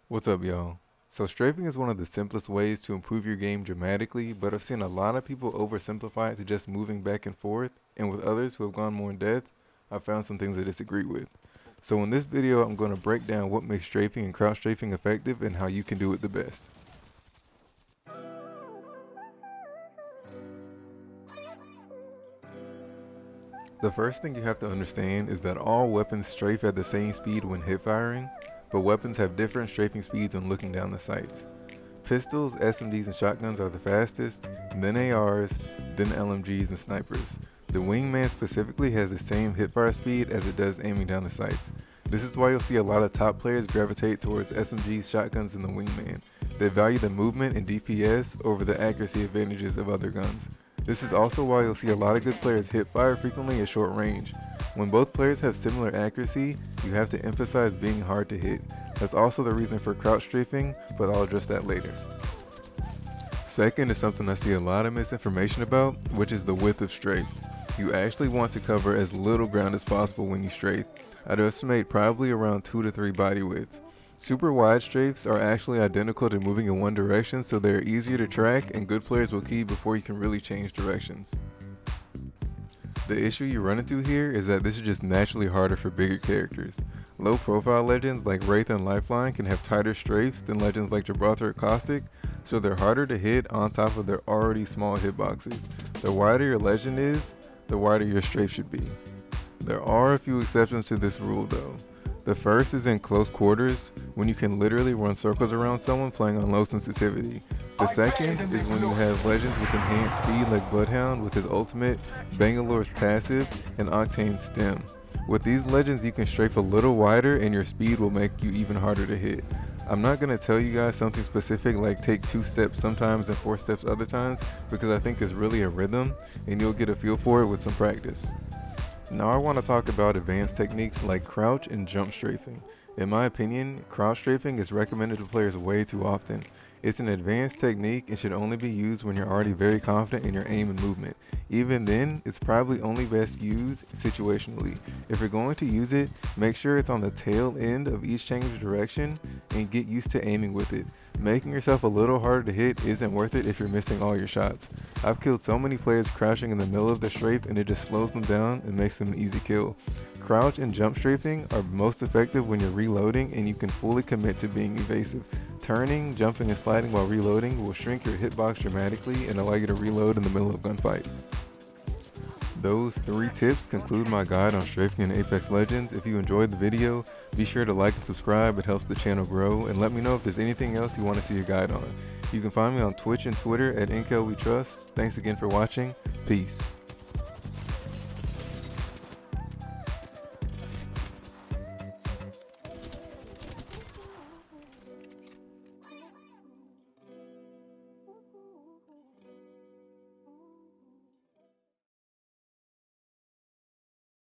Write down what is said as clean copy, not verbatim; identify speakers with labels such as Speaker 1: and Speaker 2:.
Speaker 1: What's up, y'all? So strafing is one of the simplest ways to improve your game dramatically, but I've seen a lot of people oversimplify it to just moving back and forth, and with others who have gone more in depth, I've found some things I disagree with. So in this video, I'm going to break down what makes strafing and crouch strafing effective and how you can do it the best. The first thing you have to understand is that all weapons strafe at the same speed when hip firing, but weapons have different strafing speeds when looking down the sights. Pistols, SMGs, and shotguns are the fastest, then ARs, then LMGs and snipers. The wingman specifically has the same hipfire speed as it does aiming down the sights. This is why you'll see a lot of top players gravitate towards SMGs, shotguns, and the wingman. They value the movement and DPS over the accuracy advantages of other guns. This is also why you'll see a lot of good players hip fire frequently at short range. When both players have similar accuracy, you have to emphasize being hard to hit. That's also the reason for crouch strafing, but I'll address that later. Second is something I see a lot of misinformation about, which is the width of strafes. You actually want to cover as little ground as possible when you strafe. I'd estimate probably around 2 to 3 body widths. Super wide strafes are actually identical to moving in one direction, so they're easier to track and good players will key before you can really change directions. The issue you run into here is that this is just naturally harder for bigger characters. Low profile legends like Wraith and Lifeline can have tighter strafes than legends like Gibraltar or Caustic, so they're harder to hit on top of their already small hitboxes. The wider your legend is, the wider your strafe should be. There are a few exceptions to this rule though. The first is in close quarters, when you can literally run circles around someone playing on low sensitivity. The second is when you have legends with enhanced speed like Bloodhound with his ultimate, Bangalore's passive, and Octane's stem. With these legends you can strafe a little wider and your speed will make you even harder to hit. I'm not going to tell you guys something specific like take 2 steps sometimes and 4 steps other times, because I think it's really a rhythm and you'll get a feel for it with some practice. Now I want to talk about advanced techniques like crouch and jump strafing. In my opinion, crouch strafing is recommended to players way too often. It's an advanced technique and should only be used when you're already very confident in your aim and movement. Even then, it's probably only best used situationally. If you're going to use it, make sure it's on the tail end of each change of direction and get used to aiming with it. Making yourself a little harder to hit isn't worth it if you're missing all your shots. I've killed so many players crouching in the middle of the strafe and it just slows them down and makes them an easy kill. Crouch and jump strafing are most effective when you're reloading and you can fully commit to being evasive. Turning, jumping, and sliding while reloading will shrink your hitbox dramatically and allow you to reload in the middle of gunfights. Those 3 tips conclude my guide on strafing in Apex Legends. If you enjoyed the video, be sure to like and subscribe, it helps the channel grow, and let me know if there's anything else you want to see a guide on. You can find me on Twitch and Twitter at InkelWeTrust. Thanks again for watching, peace.